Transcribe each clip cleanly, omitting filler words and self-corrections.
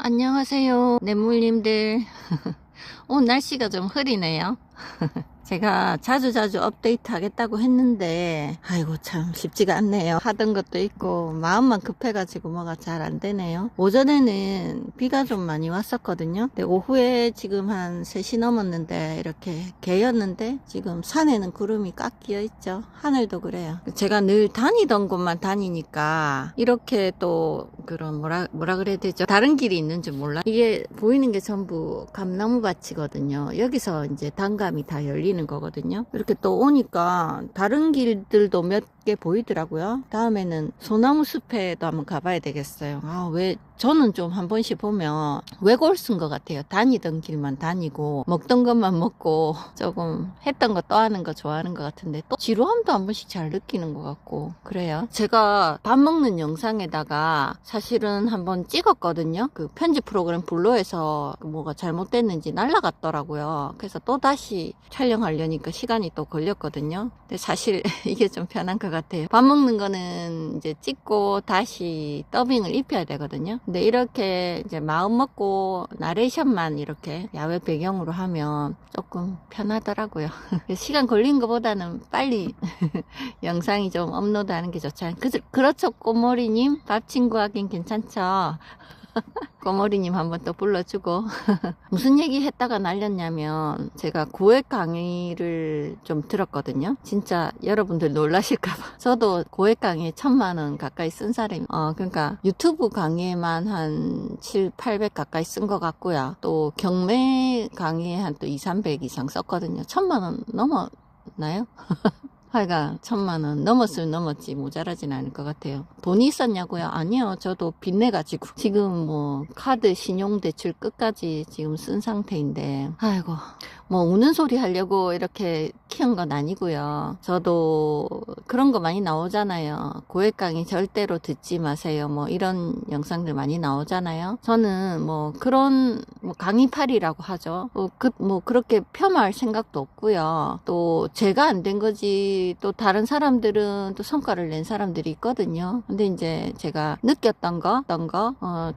안녕하세요, 내물님들. 오늘 날씨가 좀 흐리네요. 제가 자주자주 업데이트 하겠다고 했는데 아이고 참 쉽지가 않네요. 하던 것도 있고 마음만 급해가지고 뭐가 잘 안 되네요. 오전에는 비가 좀 많이 왔었거든요. 근데 오후에 지금 한 3시 넘었는데 이렇게 개였는데 지금 산에는 구름이 꽉 끼어 있죠. 하늘도 그래요. 제가 늘 다니던 곳만 다니니까 이렇게 또 그런 뭐라 그래야 되죠? 다른 길이 있는 줄 몰라. 이게 보이는 게 전부 감나무 밭이거든요. 여기서 이제 단감이 다 열리는 거거든요. 이렇게 또 오니까 다른 길들도 몇 개 보이더라고요. 다음에는 소나무 숲에도 한번 가봐야 되겠어요. 왜 저는 좀 한 번씩 보면 외골수인 것 같아요. 다니던 길만 다니고 먹던 것만 먹고 조금 했던 거 또 하는 거 좋아하는 것 같은데 또 지루함도 한 번씩 잘 느끼는 것 같고 그래요. 제가 밥 먹는 영상에다가 사실은 한번 찍었거든요. 그 편집 프로그램 블로에서 뭐가 잘못됐는지 날라갔더라고요. 그래서 또 다시 촬영하려니까 시간이 또 걸렸거든요. 근데 사실 이게 좀 편한 것 같아요. 밥 먹는 거는 이제 찍고 다시 더빙을 입혀야 되거든요. 근데 이렇게 이제 마음 먹고 나레이션만 이렇게 야외 배경으로 하면 조금 편하더라고요. 시간 걸린 것보다는 빨리 영상이 좀 업로드 하는 게 좋잖아요. 그렇죠, 꼬머리님? 밥 친구 하긴 괜찮죠? 꼬머리님 한번 또 불러주고 무슨 얘기 했다가 날렸냐면 제가 고액 강의를 좀 들었거든요. 진짜 여러분들 놀라실까봐 저도 고액 강의에 1000만원 가까이 쓴 사람이 그러니까 유튜브 강의에만 한 700-800 가까이 쓴 것 같고요. 또 경매 강의에 한 또 200-300 이상 썼거든요. 1000만원 넘었나요? 하여간 1000만원 넘었으면 넘었지 모자라진 않을 것 같아요. 돈이 있었냐고요? 아니요. 저도 빚내가지고 지금 뭐 카드 신용대출 끝까지 지금 쓴 상태인데 아이고 뭐 우는 소리 하려고 이렇게 키운 건 아니고요. 저도 그런 거 많이 나오잖아요. 고액 강의 절대로 듣지 마세요. 뭐 이런 영상들 많이 나오잖아요. 저는 뭐 그런 뭐 강의팔이라고 하죠. 뭐 그렇게 폄하할 생각도 없고요. 또 제가 안 된 거지 또 다른 사람들은 또 성과를 낸 사람들이 있거든요. 근데 이제 제가 느꼈던 거,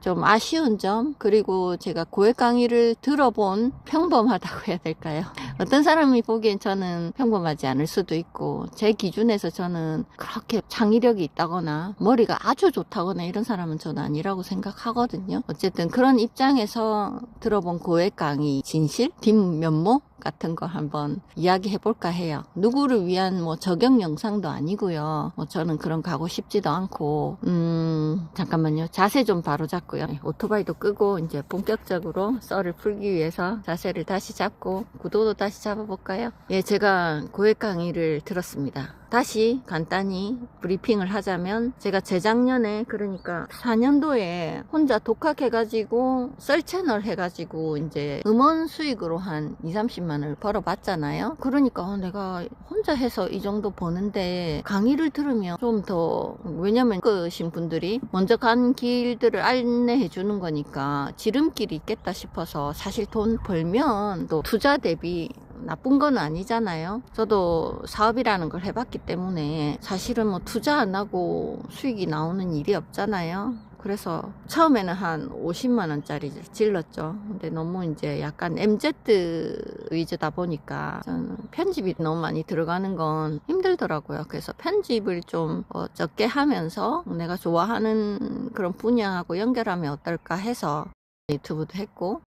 좀 아쉬운 점, 그리고 제가 고액 강의를 들어본 평범하다고 해야 될까요? 어떤 사람이 보기엔 저는 평범하지 않을 수도 있고, 제 기준에서 저는 그렇게 창의력이 있다거나, 머리가 아주 좋다거나 이런 사람은 저는 아니라고 생각하거든요. 어쨌든 그런 입장에서 들어본 고액 강의 진실? 뒷면모? 같은 거 한번 이야기해 볼까 해요. 누구를 위한 뭐 저격 영상도 아니고요. 뭐 저는 그런 가고 싶지도 않고 잠깐만요. 자세 좀 바로 잡고요. 오토바이도 끄고 이제 본격적으로 썰을 풀기 위해서 자세를 다시 잡고 구도도 다시 잡아볼까요? 예, 제가 고액 강의를 들었습니다. 다시 간단히 브리핑을 하자면 제가 재작년에 그러니까 4년도에 혼자 독학해가지고 썰 채널 해가지고 이제 음원 수익으로 한 20-30만원을 벌어봤잖아요. 그러니까 내가 혼자 해서 이 정도 버는데 강의를 들으면 좀 더 왜냐면 신 분들이 먼저 간 길들을 안내해 주는 거니까 지름길이 있겠다 싶어서 사실 돈 벌면 또 투자 대비 나쁜 건 아니잖아요. 저도 사업이라는 걸 해봤기 때문에 사실은 뭐 투자 안 하고 수익이 나오는 일이 없잖아요. 그래서 처음에는 한 50만원짜리 질렀죠. 근데 너무 이제 약간 MZ 위주다 보니까 저는 편집이 너무 많이 들어가는 건 힘들더라고요. 그래서 편집을 좀 적게 하면서 내가 좋아하는 그런 분야하고 연결하면 어떨까 해서 유튜브도 했고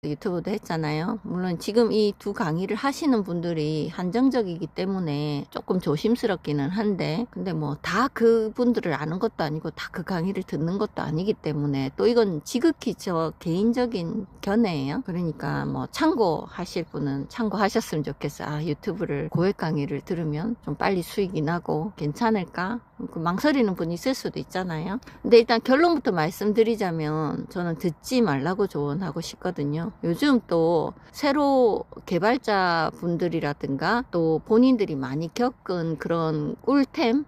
유튜브도 했잖아요. 물론 지금 이 두 강의를 하시는 분들이 한정적이기 때문에 조금 조심스럽기는 한데 근데 뭐 다 그분들을 아는 것도 아니고 다 그 강의를 듣는 것도 아니기 때문에 또 이건 지극히 저 개인적인 견해예요. 그러니까 뭐 참고하실 분은 참고하셨으면 좋겠어요. 유튜브를 고액 강의를 들으면 좀 빨리 수익이 나고 괜찮을까? 망설이는 분이 있을 수도 있잖아요. 근데 일단 결론부터 말씀드리자면 저는 듣지 말라고 조언하고 싶거든요. 요즘 또 새로 개발자 분들이라든가 또 본인들이 많이 겪은 그런 꿀템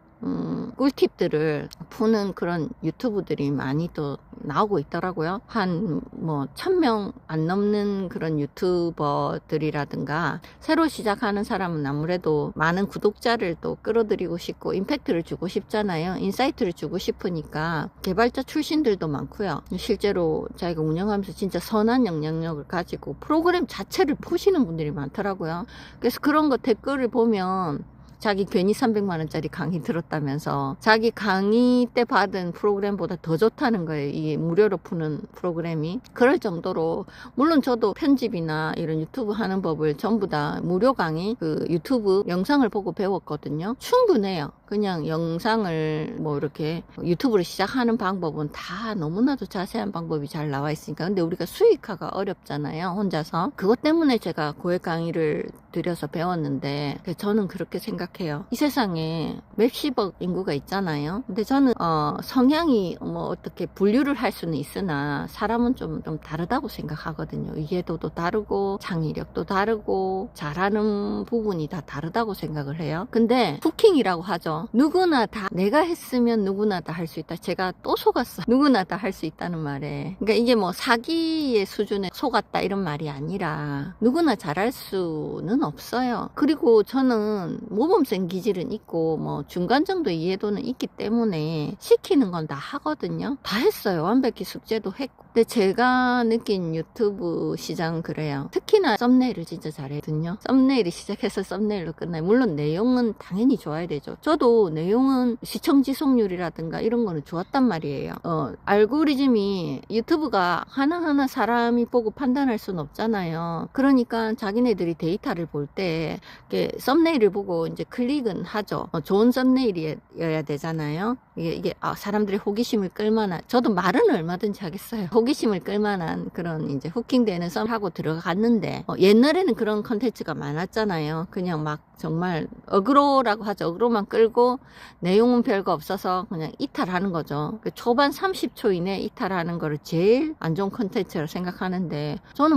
꿀팁들을 푸는 그런 유튜브들이 많이 또 나오고 있더라고요. 한 뭐 1000명 안 넘는 그런 유튜버들이라든가, 새로 시작하는 사람은 아무래도 많은 구독자를 또 끌어들이고 싶고 임팩트를 주고 싶잖아요. 인사이트를 주고 싶으니까 개발자 출신들도 많고요. 실제로 자기가 운영하면서 진짜 선한 영향력을 가지고 프로그램 자체를 푸시는 분들이 많더라고요. 그래서 그런 거 댓글을 보면 자기 괜히 300만원짜리 강의 들었다면서 자기 강의 때 받은 프로그램보다 더 좋다는 거예요. 이 무료로 푸는 프로그램이. 그럴 정도로, 물론 저도 편집이나 이런 유튜브 하는 법을 전부 다 무료 강의, 그 유튜브 영상을 보고 배웠거든요. 충분해요. 그냥 영상을 뭐 이렇게 유튜브를 시작하는 방법은 다 너무나도 자세한 방법이 잘 나와 있으니까. 근데 우리가 수익화가 어렵잖아요, 혼자서. 그것 때문에 제가 고액 강의를 들여서 배웠는데, 저는 그렇게 생각해요. 이 세상에 몇십억 인구가 있잖아요. 근데 저는 성향이 뭐 어떻게 분류를 할 수는 있으나 사람은 좀 다르다고 생각하거든요. 이해도도 다르고 창의력도 다르고 잘하는 부분이 다 다르다고 생각을 해요. 근데 쿠킹이라고 하죠. 누구나 다, 내가 했으면 누구나 다 할 수 있다. 제가 또 속았어. 누구나 다 할 수 있다는 말에. 그러니까 이게 뭐 사기의 수준에 속았다 이런 말이 아니라 누구나 잘할 수는 없어요. 그리고 저는 모범생 기질은 있고 뭐 중간 정도 이해도는 있기 때문에 시키는 건 다 하거든요. 다 했어요. 완벽히 숙제도 했고. 근데 제가 느낀 유튜브 시장 그래요. 특히나 썸네일을 진짜 잘하거든요. 썸네일이 시작해서 썸네일로 끝나요. 물론 내용은 당연히 좋아야 되죠. 저도 내용은 시청 지속률이라든가 이런 거는 좋았단 말이에요. 알고리즘이, 유튜브가 하나하나 사람이 보고 판단할 수는 없잖아요. 그러니까 자기네들이 데이터를 볼 때 썸네일을 보고 이제 클릭은 하죠. 좋은 썸네일이어야 되잖아요. 이게 사람들의 호기심을 끌만한, 저도 말은 얼마든지 하겠어요. 호기심을 끌만한 그런 이제 후킹되는 썸 하고 들어갔는데, 옛날에는 그런 컨텐츠가 많았잖아요. 그냥 막 정말 어그로라고 하죠. 어그로만 끌고 내용은 별거 없어서 그냥 이탈하는 거죠. 초반 30초 이내 이탈하는 거를 제일 안 좋은 컨텐츠라고 생각하는데, 저는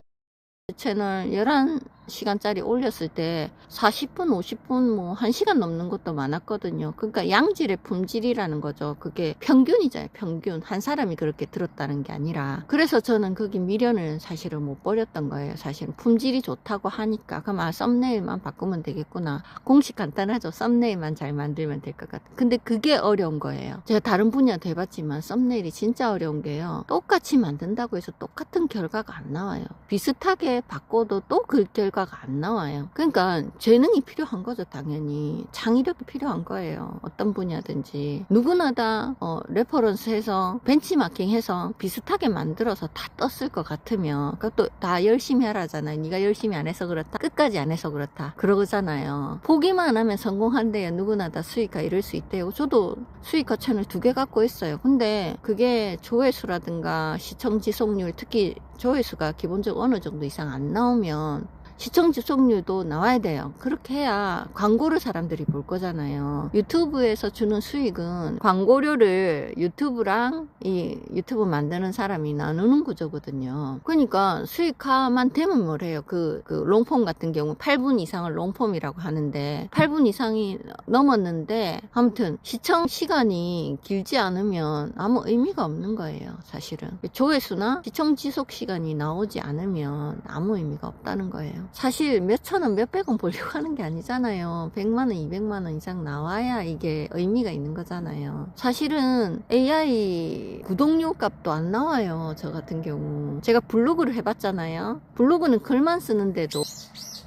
채널 11시간짜리 올렸을 때 40분, 50분, 뭐 1시간 넘는 것도 많았거든요. 그러니까 양질의 품질이라는 거죠. 그게 평균이잖아요. 평균. 한 사람이 그렇게 들었다는 게 아니라. 그래서 저는 거기 미련을 사실은 못 버렸던 거예요. 사실은 품질이 좋다고 하니까. 그럼 썸네일만 바꾸면 되겠구나. 공식 간단하죠. 썸네일만 잘 만들면 될 것 같아. 근데 그게 어려운 거예요. 제가 다른 분야도 해봤지만 썸네일이 진짜 어려운 게요. 똑같이 만든다고 해서 똑같은 결과가 안 나와요. 비슷하게 바꿔도 또 그 결과가 안 나와요. 그러니까 재능이 필요한 거죠. 당연히 창의력이 필요한 거예요. 어떤 분야든지 누구나 다 레퍼런스 해서 벤치마킹 해서 비슷하게 만들어서 다 떴을 것 같으면 그것도 다 열심히 하라잖아요. 네가 열심히 안 해서 그렇다, 끝까지 안 해서 그렇다 그러잖아요. 포기만 하면 성공한대요. 누구나 다 수익화 이룰 수 있대요. 저도 수익화 채널 2개 갖고 있어요. 근데 그게 조회수라든가 시청 지속률, 특히 조회수가 기본적으로 어느 정도 이상 안 나오면 시청 지속률도 나와야 돼요. 그렇게 해야 광고를 사람들이 볼 거잖아요. 유튜브에서 주는 수익은 광고료를 유튜브랑 이 유튜브 만드는 사람이 나누는 구조거든요. 그러니까 수익화만 되면 뭐래요. 그 롱폼 같은 경우 8분 이상을 롱폼이라고 하는데 8분 이상이 넘었는데 아무튼 시청 시간이 길지 않으면 아무 의미가 없는 거예요. 사실은 조회수나 시청 지속 시간이 나오지 않으면 아무 의미가 없다는 거예요. 사실 몇천원 몇백원 벌려고 하는 게 아니잖아요. 100만원 200만원 이상 나와야 이게 의미가 있는 거잖아요. 사실은 AI 구독료 값도 안 나와요. 저 같은 경우 제가 블로그를 해봤잖아요. 블로그는 글만 쓰는데도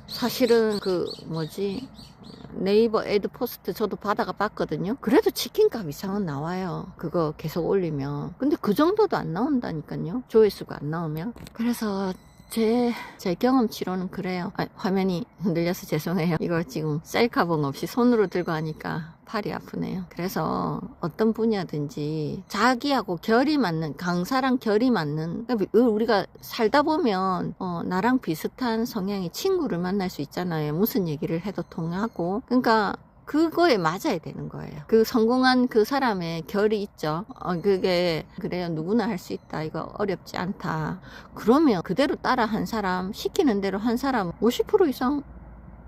사실은 네이버 애드 포스트 저도 받아가 봤거든요. 그래도 치킨값 이상은 나와요. 그거 계속 올리면. 근데 그 정도도 안 나온다니까요. 조회수가 안 나오면. 그래서 제 경험치로는 그래요. 화면이 흔들려서 죄송해요. 이걸 지금 셀카봉 없이 손으로 들고 하니까 팔이 아프네요. 그래서 어떤 분야든지 자기하고 결이 맞는, 강사랑 결이 맞는, 우리가 살다 보면 나랑 비슷한 성향의 친구를 만날 수 있잖아요. 무슨 얘기를 해도 통하고. 그러니까 그거에 맞아야 되는 거예요. 그 성공한 그 사람의 결이 있죠. 그게 그래요. 누구나 할 수 있다. 이거 어렵지 않다. 그러면 그대로 따라 한 사람, 시키는 대로 한 사람 50% 이상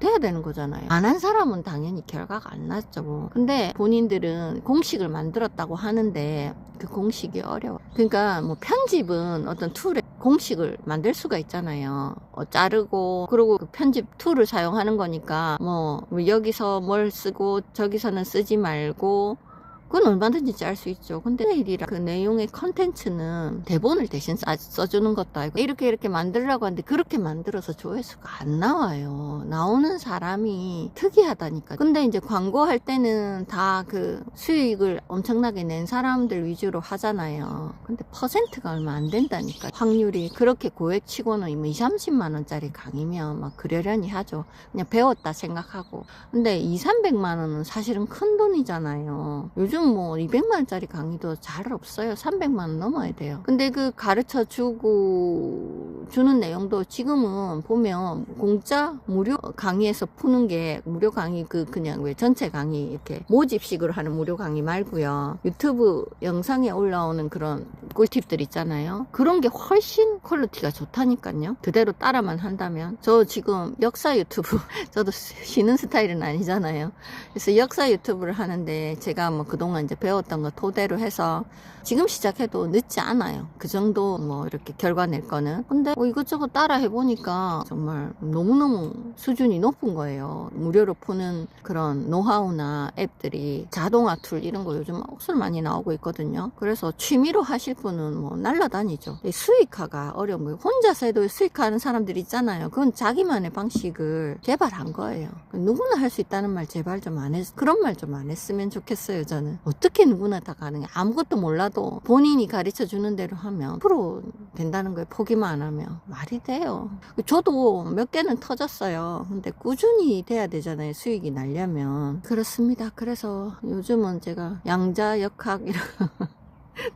돼야 되는 거잖아요. 안 한 사람은 당연히 결과가 안 났죠. 근데 본인들은 공식을 만들었다고 하는데 그 공식이 어려워. 그러니까 뭐 편집은 어떤 툴에 공식을 만들 수가 있잖아요. 자르고 그리고 그 편집 툴을 사용하는 거니까 뭐 여기서 뭘 쓰고 저기서는 쓰지 말고 그건 얼마든지 짤 수 있죠. 근데 일이라 그 내용의 컨텐츠는 대본을 대신 써주는 것도 아니고 이렇게 만들려고 하는데 그렇게 만들어서 조회수가 안 나와요. 나오는 사람이 특이하다니까. 근데 이제 광고할 때는 다 그 수익을 엄청나게 낸 사람들 위주로 하잖아요. 근데 퍼센트가 얼마 안 된다니까. 확률이 그렇게 고액치고는 뭐 20, 30만 원짜리 강의면 막 그러려니 하죠. 그냥 배웠다 생각하고. 근데 2, 300만 원은 사실은 큰 돈이잖아요. 요즘 뭐 200만원짜리 강의도 잘 없어요. 300만원 넘어야 돼요. 근데 그 가르쳐 주는 내용도 지금은 보면 공짜 무료 강의에서 푸는 게 무료 강의 그냥 왜 전체 강의 이렇게 모집식으로 하는 무료 강의 말고요. 유튜브 영상에 올라오는 그런 꿀팁들 있잖아요. 그런 게 훨씬 퀄리티가 좋다니까요. 그대로 따라만 한다면. 저 지금 역사 유튜브 저도 쉬는 스타일은 아니잖아요. 그래서 역사 유튜브를 하는데 제가 뭐 그동안 이제 배웠던 거 토대로 해서 지금 시작해도 늦지 않아요. 그 정도 뭐 이렇게 결과 낼 거는. 근데 뭐 이것저것 따라 해보니까 정말 너무너무 수준이 높은 거예요. 무료로 푸는 그런 노하우나 앱들이 자동화 툴 이런 거 요즘 억수로 많이 나오고 있거든요. 그래서 취미로 하실 분은 뭐 날라다니죠. 수익화가 어려운 거예요. 혼자서 해도 수익화하는 사람들 있잖아요. 그건 자기만의 방식을 개발한 거예요. 누구나 할 수 있다는 말 제발 좀 안 했, 그런 말 좀 안 했으면 좋겠어요. 저는 어떻게 누구나 다 가능해. 아무것도 몰라도 본인이 가르쳐 주는 대로 하면 프로 된다는 거예요. 포기만 안 하면. 말이 돼요. 저도 몇 개는 터졌어요. 근데 꾸준히 돼야 되잖아요. 수익이 나려면. 그렇습니다. 그래서 요즘은 제가 양자역학 이런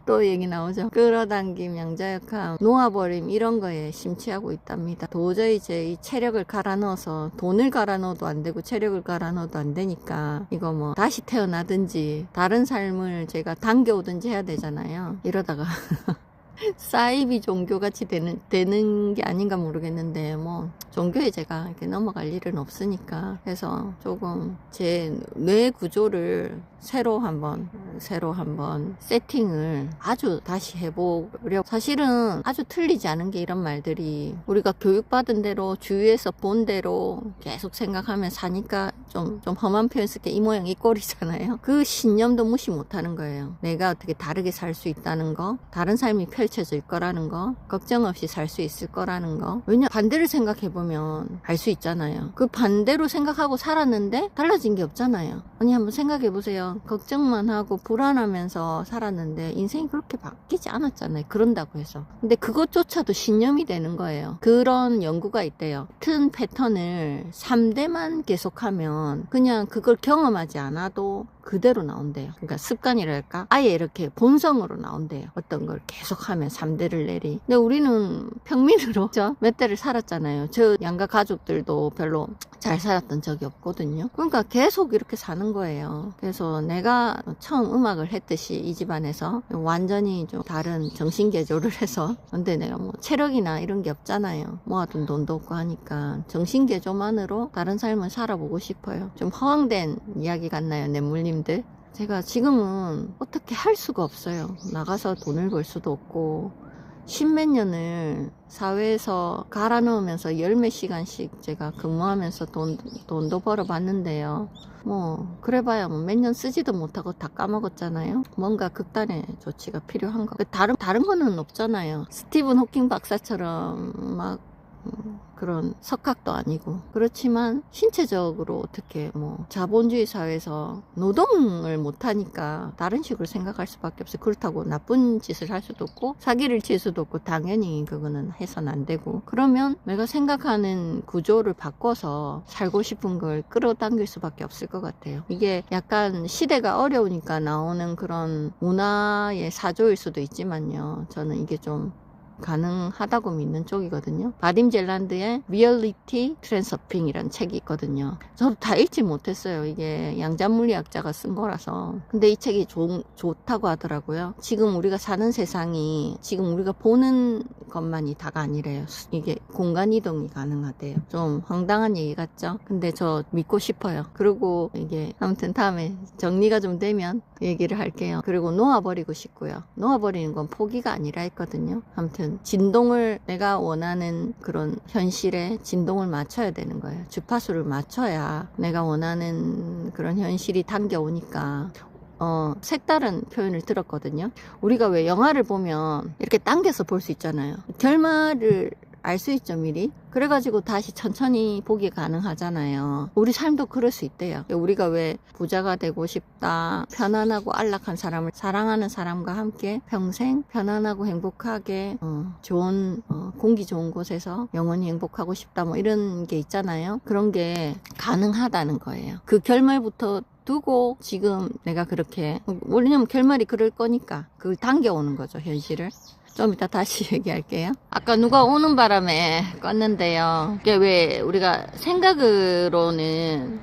또 얘기 나오죠. 끌어당김, 양자역학, 놓아버림 이런 거에 심취하고 있답니다. 도저히 제 이 체력을 갈아 넣어서 돈을 갈아 넣어도 안 되고 체력을 갈아 넣어도 안 되니까 이거 뭐 다시 태어나든지 다른 삶을 제가 당겨오든지 해야 되잖아요. 이러다가 사이비 종교같이 되는 게 아닌가 모르겠는데 뭐 종교에 제가 이렇게 넘어갈 일은 없으니까 해서 조금 제 뇌 구조를 새로 한번 세팅을 아주 다시 해보려고. 사실은 아주 틀리지 않은 게 이런 말들이 우리가 교육받은 대로 주위에서 본 대로 계속 생각하면 사니까 좀 험한 표현 쓸게 이 모양 이 꼴이잖아요. 그 신념도 무시 못하는 거예요. 내가 어떻게 다르게 살 수 있다는 거, 다른 삶이 펼쳐질 거라는 거, 걱정 없이 살 수 있을 거라는 거. 왜냐 반대를 생각해보면 알 수 있잖아요. 그 반대로 생각하고 살았는데 달라진 게 없잖아요. 아니 한번 생각해보세요. 걱정만 하고 불안하면서 살았는데 인생이 그렇게 바뀌지 않았잖아요. 그런다고 해서. 근데 그것조차도 신념이 되는 거예요. 그런 연구가 있대요. 같은 패턴을 3대만 계속하면 그냥 그걸 경험하지 않아도 그대로 나온대요. 그러니까 습관이랄까? 아예 이렇게 본성으로 나온대요. 어떤 걸 계속하면 3대를 내리. 근데 우리는 평민으로 몇 대를 살았잖아요. 저 양가 가족들도 별로 잘 살았던 적이 없거든요. 그러니까 계속 이렇게 사는 거예요. 그래서 내가 처음 음악을 했듯이 이 집안에서 완전히 좀 다른 정신개조를 해서 근데 내가 뭐 체력이나 이런 게 없잖아요. 모아둔 돈도 없고 하니까 정신개조만으로 다른 삶을 살아보고 싶어요. 좀 허황된 이야기 같나요, 뇌물님? 제가 지금은 어떻게 할 수가 없어요. 나가서 돈을 벌 수도 없고 십몇 년을 사회에서 갈아 넣으면서 열 몇 시간씩 제가 근무하면서 돈도 벌어봤는데요. 뭐 그래봐야 뭐 몇 년 쓰지도 못하고 다 까먹었잖아요. 뭔가 극단의 조치가 필요한 거. 다른 거는 없잖아요. 스티븐 호킹 박사처럼 막 그런 석학도 아니고. 그렇지만 신체적으로 어떻게 뭐 자본주의 사회에서 노동을 못하니까 다른 식으로 생각할 수밖에 없어요. 그렇다고 나쁜 짓을 할 수도 없고 사기를 칠 수도 없고 당연히 그거는 해서는 안 되고. 그러면 내가 생각하는 구조를 바꿔서 살고 싶은 걸 끌어당길 수밖에 없을 것 같아요. 이게 약간 시대가 어려우니까 나오는 그런 문화의 사조일 수도 있지만요. 저는 이게 좀 가능하다고 믿는 쪽이거든요. 바딤 젤란드의 리얼리티 트랜서핑이라는 책이 있거든요. 저도 다 읽지 못했어요. 이게 양자물리학자가 쓴 거라서. 근데 이 책이 좋다고 하더라고요. 지금 우리가 사는 세상이 지금 우리가 보는 것만이 다가 아니래요. 이게 공간 이동이 가능하대요. 좀 황당한 얘기 같죠? 근데 저 믿고 싶어요. 그리고 이게 아무튼 다음에 정리가 좀 되면 얘기를 할게요. 그리고 놓아버리고 싶고요. 놓아버리는 건 포기가 아니라 했거든요. 아무튼 진동을 내가 원하는 그런 현실에 진동을 맞춰야 되는 거예요. 주파수를 맞춰야 내가 원하는 그런 현실이 당겨오니까 색다른 표현을 들었거든요. 우리가 왜 영화를 보면 이렇게 당겨서 볼 수 있잖아요. 결말을 알 수 있죠, 미리. 그래가지고 다시 천천히 보기 가능하잖아요. 우리 삶도 그럴 수 있대요. 우리가 왜 부자가 되고 싶다, 편안하고 안락한 사람을 사랑하는 사람과 함께 평생 편안하고 행복하게 좋은 공기 좋은 곳에서 영원히 행복하고 싶다, 뭐 이런 게 있잖아요. 그런 게 가능하다는 거예요. 그 결말부터 두고 지금 내가 그렇게, 왜냐면 결말이 그럴 거니까 그걸 당겨오는 거죠, 현실을. 좀 이따 다시 얘기할게요. 아까 누가 오는 바람에 껐는데요. 이게 왜 우리가 생각으로는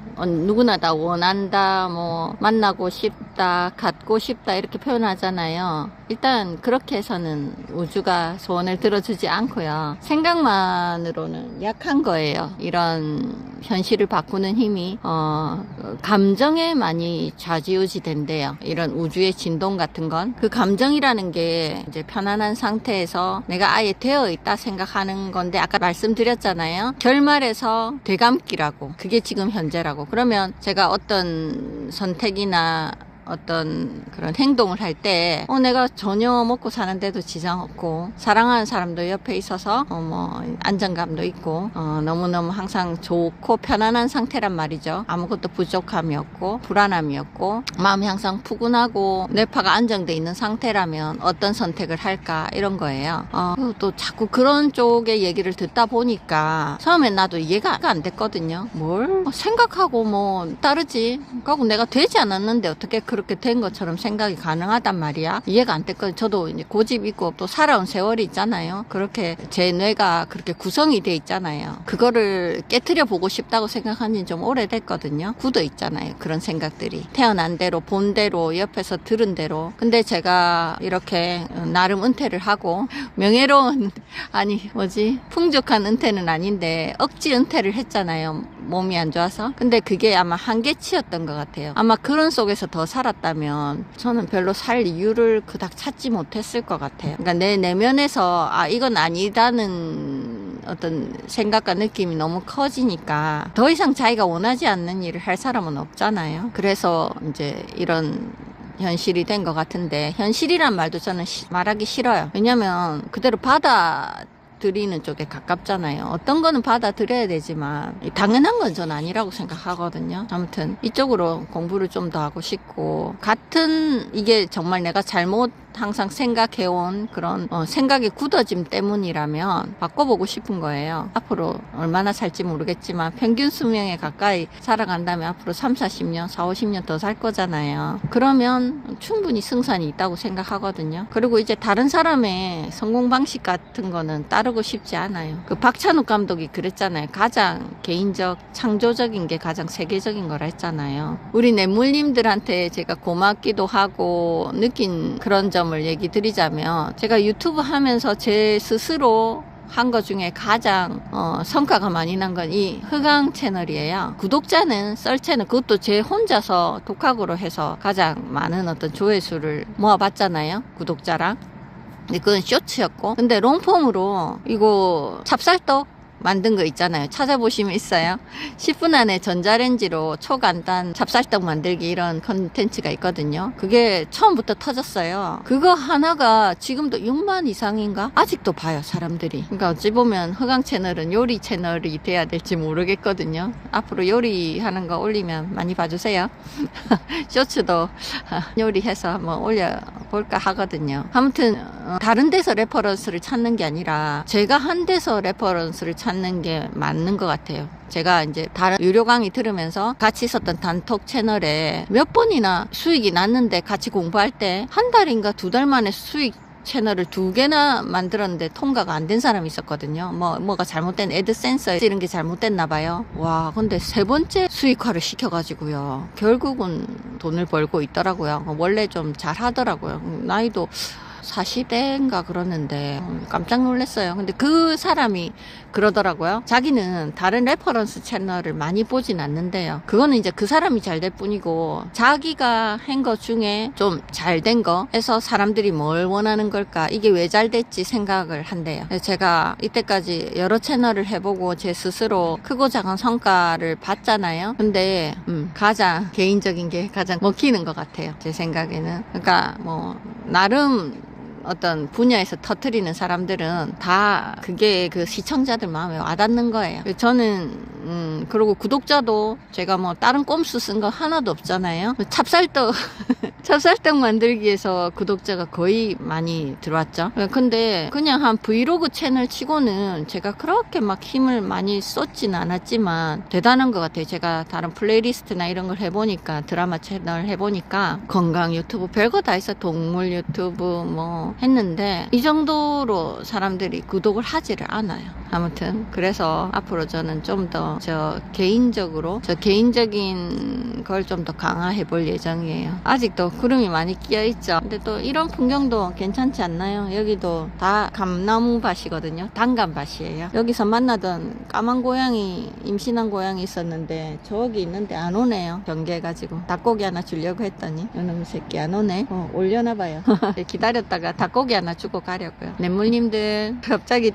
누구나 다 원한다, 뭐 만나고 싶다, 갖고 싶다 이렇게 표현하잖아요. 일단 그렇게 해서는 우주가 소원을 들어주지 않고요. 생각만으로는 약한 거예요. 이런 현실을 바꾸는 힘이 감정에 많이 좌지우지 된대요. 이런 우주의 진동 같은 건. 그 감정이라는 게 이제 편안한 상태에서 내가 아예 되어 있다 생각하는 건데, 아까 말씀드렸잖아요. 결말에서 되감기라고. 그게 지금 현재라고. 그러면 제가 어떤 선택이나 어떤 그런 행동을 할 때 내가 전혀 먹고 사는데도 지장 없고 사랑하는 사람도 옆에 있어서 뭐 안정감도 있고 너무너무 항상 좋고 편안한 상태란 말이죠. 아무것도 부족함이 없고 불안함이 없고 마음이 항상 푸근하고 뇌파가 안정돼 있는 상태라면 어떤 선택을 할까, 이런 거예요. 또 자꾸 그런 쪽의 얘기를 듣다 보니까 처음엔 나도 이해가 안 됐거든요. 뭘 생각하고 뭐 다르지, 그리고 내가 되지 않았는데 어떻게 그렇게 된 것처럼 생각이 가능하단 말이야. 이해가 안 됐거든요. 저도 이제 고집 있고 또 살아온 세월이 있잖아요. 그렇게 제 뇌가 그렇게 구성이 돼 있잖아요. 그거를 깨트려 보고 싶다고 생각한 지 좀 오래됐거든요. 굳어 있잖아요. 그런 생각들이. 태어난 대로, 본 대로, 옆에서 들은 대로. 근데 제가 이렇게 나름 은퇴를 하고 명예로운, 풍족한 은퇴는 아닌데 억지 은퇴를 했잖아요. 몸이 안 좋아서. 근데 그게 아마 한계치였던 것 같아요. 아마 그런 속에서 더 살았다면 저는 별로 살 이유를 그닥 찾지 못했을 것 같아요. 그러니까 내 내면에서 이건 아니다는 어떤 생각과 느낌이 너무 커지니까 더 이상 자기가 원하지 않는 일을 할 사람은 없잖아요. 그래서 이제 이런 현실이 된 것 같은데, 현실이란 말도 저는 말하기 싫어요. 왜냐면 그대로 받아들이는 쪽에 가깝잖아요. 어떤 거는 받아들여야 되지만 당연한 건 전 아니라고 생각하거든요. 아무튼 이쪽으로 공부를 좀 더 하고 싶고, 같은 이게 정말 내가 잘못 항상 생각해온 그런 생각의 굳어짐 때문이라면 바꿔보고 싶은 거예요. 앞으로 얼마나 살지 모르겠지만 평균 수명에 가까이 살아간다면 앞으로 30-40년, 40-50년 더 살 거잖아요. 그러면 충분히 승산이 있다고 생각하거든요. 그리고 이제 다른 사람의 성공 방식 같은 거는 따르고 싶지 않아요. 그 박찬욱 감독이 그랬잖아요. 가장 개인적, 창조적인 게 가장 세계적인 거라 했잖아요. 우리 뇌물님들한테 제가 고맙기도 하고 느낀 그런 점을 얘기 드리자면, 제가 유튜브 하면서 제 스스로 한 것 중에 가장 성과가 많이 난 건 이 흑강 채널이에요. 구독자는 썰 채널, 그것도 제 혼자서 독학으로 해서 가장 많은 어떤 조회수를 모아봤잖아요. 구독자랑. 근데 그건 쇼츠였고, 근데 롱폼으로 이거 찹쌀떡 만든 거 있잖아요. 찾아보시면 있어요. 10분 안에 전자레인지로 초간단 찹쌀떡 만들기, 이런 컨텐츠가 있거든요. 그게 처음부터 터졌어요. 그거 하나가 지금도 6만 이상인가? 아직도 봐요, 사람들이. 그러니까 어찌 보면 흑강 채널은 요리 채널이 돼야 될지 모르겠거든요. 앞으로 요리하는 거 올리면 많이 봐주세요. 쇼츠도 요리해서 한번 올려볼까 하거든요. 아무튼 다른 데서 레퍼런스를 찾는 게 아니라 제가 한 데서 레퍼런스를 찾는 게 맞는 것 같아요. 제가 이제 다른 유료 강의 들으면서 같이 있었던 단톡 채널에 몇 번이나 수익이 났는데, 같이 공부할 때 한 달인가 2달 만에 수익 채널을 2개나 만들었는데 통과가 안 된 사람이 있었거든요. 뭐가 잘못된 애드센서 이런 게 잘못됐나 봐요. 와, 근데 3번째 수익화를 시켜가지고요. 결국은 돈을 벌고 있더라고요. 원래 좀 잘 하더라고요. 나이도 40대인가 그러는데 깜짝 놀랐어요. 근데 그 사람이 그러더라고요. 자기는 다른 레퍼런스 채널을 많이 보진 않는데요. 그거는 이제 그 사람이 잘 될 뿐이고 자기가 한 것 중에 좀 잘 된 거 해서 사람들이 뭘 원하는 걸까, 이게 왜 잘 됐지 생각을 한대요. 제가 이때까지 여러 채널을 해보고 제 스스로 크고 작은 성과를 봤잖아요. 근데 가장 개인적인 게 가장 먹히는 것 같아요. 제 생각에는. 그러니까 뭐 나름 어떤 분야에서 터트리는 사람들은 다 그게 그 시청자들 마음에 와닿는 거예요. 저는 그리고 구독자도 제가 뭐 다른 꼼수 쓴 거 하나도 없잖아요. 찹쌀떡 찹쌀떡 만들기 위해서 구독자가 거의 많이 들어왔죠. 근데 그냥 한 브이로그 채널 치고는 제가 그렇게 막 힘을 많이 쏟진 않았지만 대단한 것 같아요. 제가 다른 플레이리스트나 이런 걸 해보니까, 드라마 채널 해보니까 건강 유튜브 별거 다 있어. 동물 유튜브 뭐 했는데 이 정도로 사람들이 구독을 하지를 않아요. 아무튼 그래서 앞으로 저는 좀 더 저 개인적인 걸 좀 더 강화해 볼 예정이에요. 아직도 구름이 많이 끼어 있죠. 근데 또 이런 풍경도 괜찮지 않나요? 여기도 다 감나무 밭이거든요. 단감밭이에요. 여기서 만나던 까만 고양이, 임신한 고양이 있었는데 저기 있는데 안 오네요. 경계해가지고 닭고기 하나 주려고 했더니 이놈 새끼 안 오네. 올려나 봐요. 기다렸다가 닭고기 하나 주고 가려고요. 냇물님들 갑자기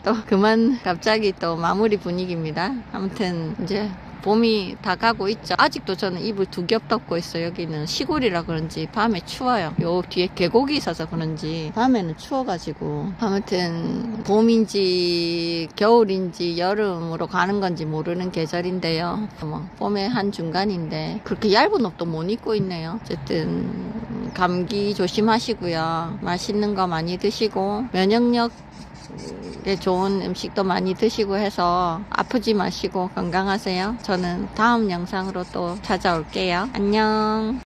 또 마무리 분위기입니다. 아무튼 이제 봄이 다 가고 있죠. 아직도 저는 이불 2겹 덮고 있어요. 여기는 시골이라 그런지 밤에 추워요. 요 뒤에 계곡이 있어서 그런지 밤에는 추워가지고, 아무튼 봄인지 겨울인지 여름으로 가는 건지 모르는 계절인데요. 뭐 봄의 한 중간인데 그렇게 얇은 옷도 못 입고 있네요. 어쨌든 감기 조심하시고요. 맛있는 거 많이 드시고 면역력 좋은 음식도 많이 드시고 해서 아프지 마시고 건강하세요. 저는 다음 영상으로 또 찾아올게요. 안녕.